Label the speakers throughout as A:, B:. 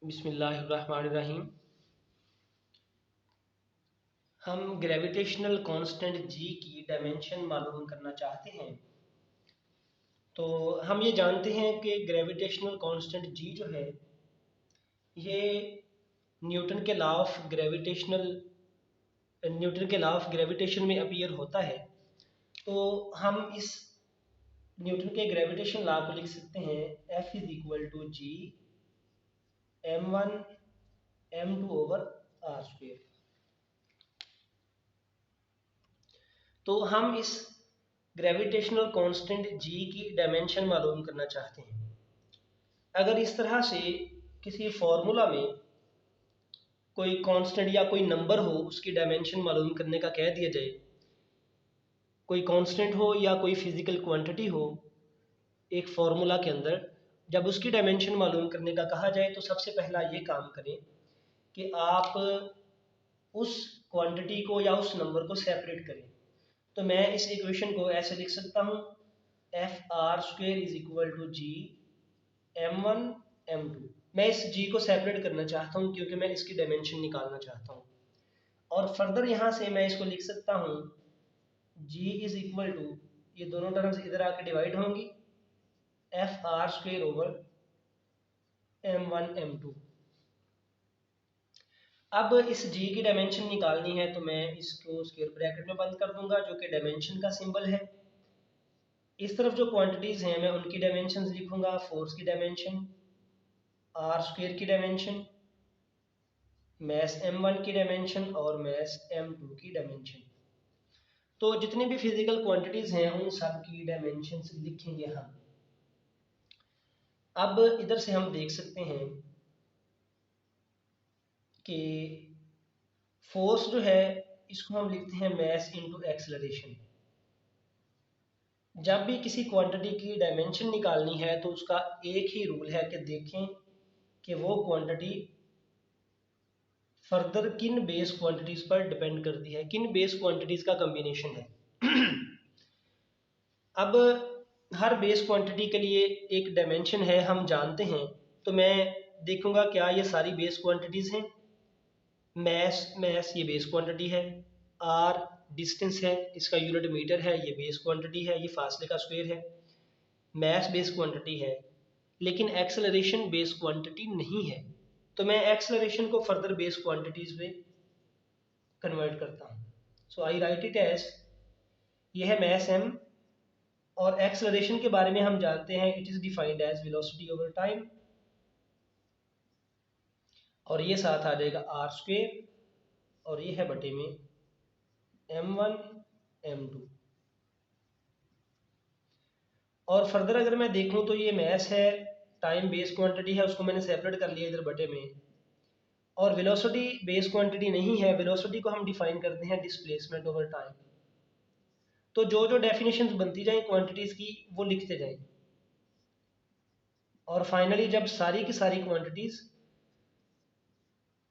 A: बिस्मिल्लाहिर्रहमानिर्रहीम। हम gravitational constant जी की डायमेंशन मालूम करना चाहते हैं। तो हम ये जानते हैं कि ग्रेविटेशनल कांस्टेंट जी जो है ये न्यूटन के लॉ ऑफ ग्रेविटेशन में अपीयर होता है। तो हम इस न्यूटन के ग्रेविटेशन लॉ को लिख सकते हैं F is equal to G m1 m2/r²। तो हम इस ग्रेविटेशनल कांस्टेंट जी की डायमेंशन मालूम करना चाहते हैं। अगर इस तरह से किसी फार्मूला में कोई कांस्टेंट या कोई नंबर हो उसकी डायमेंशन मालूम करने का कह दिया जाए, कोई कांस्टेंट हो या कोई फिजिकल क्वांटिटी हो एक फार्मूला के अंदर, जब उसकी डायमेंशन मालूम करने का कहा जाए तो सबसे पहला ये काम करें कि आप उस क्वांटिटी को या उस नंबर को सेपरेट करें। तो मैं इस इक्वेशन को ऐसे लिख सकता हूँ Fr² is equal to G m1 m2। मैं इस g को सेपरेट करना चाहता हूँ क्योंकि मैं इसकी डायमेंशन निकालना चाहता हूँ। और फर्दर यहाँ से मैं इसको लिख सकता हूँ g इज इक्वल टू, ये दोनों टर्म्स इधर आके डिवाइड होंगी, Fr² m1 m2। अब इस g की डायमेंशन निकालनी है तो मैं इसको स्क्वायर ब्रैकेट में बंद कर दूंगा जो कि डायमेंशन का सिंबल है। इस तरफ जो क्वांटिटीज़ हैं मैं उनकी डायमेंशन लिखूंगा, फोर्स की डायमेंशन, r² की डायमेंशन, मैस m1 की डायमेंशन और मैस m2 की डायमेंशन। तो जितनी भी फिजिकल क्वांटिटीज़ हैं उन सब की डायमेंशन लिखेंगे हम। अब इधर से हम देख सकते हैं कि फोर्स जो है इसको हम लिखते हैं मैस इनटू एक्सेलरेशन। जब भी किसी क्वांटिटी की डायमेंशन निकालनी है तो उसका एक ही रूल है कि देखें कि वो क्वांटिटी फर्दर किन बेस क्वांटिटीज़ पर डिपेंड करती है, किन बेस क्वांटिटीज़ का कम्बिनेशन है। अब हर बेस क्वांटिटी के लिए एक डायमेंशन है, हम जानते हैं। तो मैं देखूंगा क्या ये सारी बेस क्वांटिटीज़ हैं। मैस ये बेस क्वांटिटी है, आर डिस्टेंस है, इसका यूनिट मीटर है, ये बेस क्वांटिटी है, ये फासले का स्क्वायर है। मैस बेस क्वांटिटी है लेकिन एक्सेलरेशन बेस क्वांटिटी नहीं है। तो मैं एक्सेलरेशन को फर्दर बेस क्वांटिटीज़ में कन्वर्ट करता हूँ। सो आई राइट इट एज, ये है मैस m। और एक्सेलरेशन के बारे में हम जानते हैं it is defined as velocity over time, और ये साथ आ जाएगा r² और ये है बटे में m1 m2। और फर्दर अगर मैं देखूं तो ये मैस है, टाइम बेस क्वांटिटी है, उसको मैंने सेपरेट कर लिया इधर बटे में। और वेलोसिटी बेस क्वांटिटी नहीं है, वेलोसिटी को हम डिफाइन करते हैं डिस्प्लेसमेंट ओवर टाइम। तो जो जो डेफिनेशंस बनती जाएं क्वांटिटीज़ की वो लिखते जाएं, और फाइनली जब सारी की सारी क्वांटिटीज़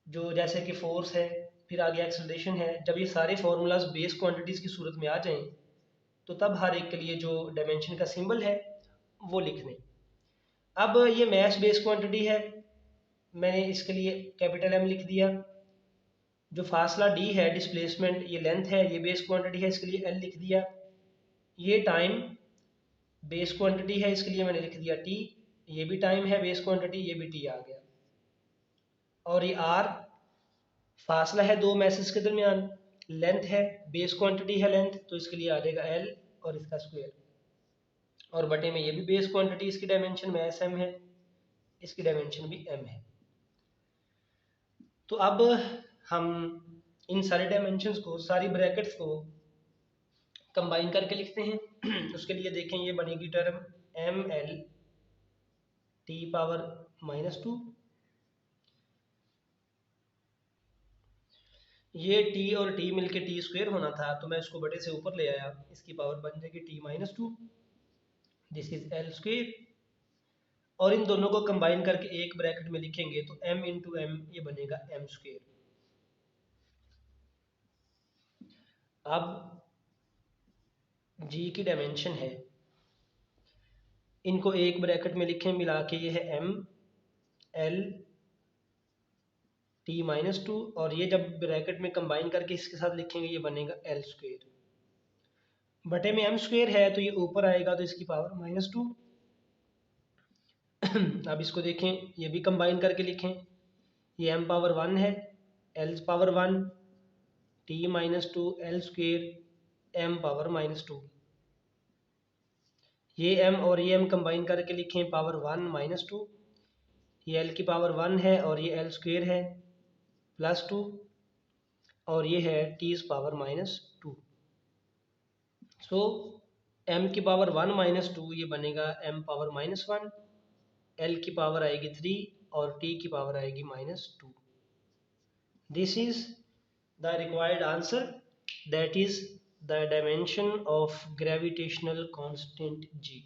A: जो जैसे कि फोर्स है फिर आगे एक्सेलरेशन है, जब ये सारे फार्मूलाज बेस क्वांटिटीज़ की सूरत में आ जाएं तो तब हर एक के लिए जो डायमेंशन का सिंबल है वो लिख दें। अब ये मैस बेस क्वांटिटी है, मैंने इसके लिए कैपिटल M लिख दिया। जो फासला d है डिस्प्लेसमेंट, ये लेंथ है, ये बेस क्वांटिटी है, इसके लिए L लिख दिया। ये टाइम बेस क्वांटिटी है, इसके लिए मैंने लिख दिया t। ये भी टाइम है बेस क्वांटिटी, ये भी t आ गया। और ये r फासला है दो मैसेज के दरमियान, लेंथ है बेस क्वांटिटी है लेंथ, तो इसके लिए आ जाएगा L और इसका स्क्वायर। और बटे में ये भी बेस क्वांटिटी, इसकी डायमेंशन मैस m है, इसकी डायमेंशन भी m है। तो अब हम इन सारे डायमेंशंस को, सारी ब्रैकेट्स को कंबाइन करके लिखते हैं। उसके लिए देखें ये बनेगी टर्म ml t⁻²। ये t और t मिलके t² होना था तो मैं इसको बटे से ऊपर ले आया, इसकी पावर बन जाएगी t-2। This is L²। और इन दोनों को कंबाइन करके एक ब्रैकेट में लिखेंगे तो m इंटू m ये बनेगा m²। अब g की डायमेंशन है, इनको एक ब्रैकेट में लिखें मिला के, ये है m, l, t-2, और ये जब ब्रैकेट में कंबाइन करके इसके साथ लिखेंगे ये बनेगा l स्क्वेयर, बटे में m स्क्वेयर है तो ये ऊपर आएगा तो इसकी पावर -2। अब इसको देखें, ये भी कंबाइन करके लिखें, ये m पावर 1 है, l power 1, t-2 l square m power -2, ये m और ये m कंबाइन करके लिखें पावर 1 -2, ये l की पावर 1 है और ये l स्क्वेयर है +2, और ये है t पावर -2। सो m की पावर 1 -2 ये बनेगा m पावर -1, l की पावर आएगी 3 और t की पावर आएगी -2। This is the required answer, that is the dimension of gravitational constant g।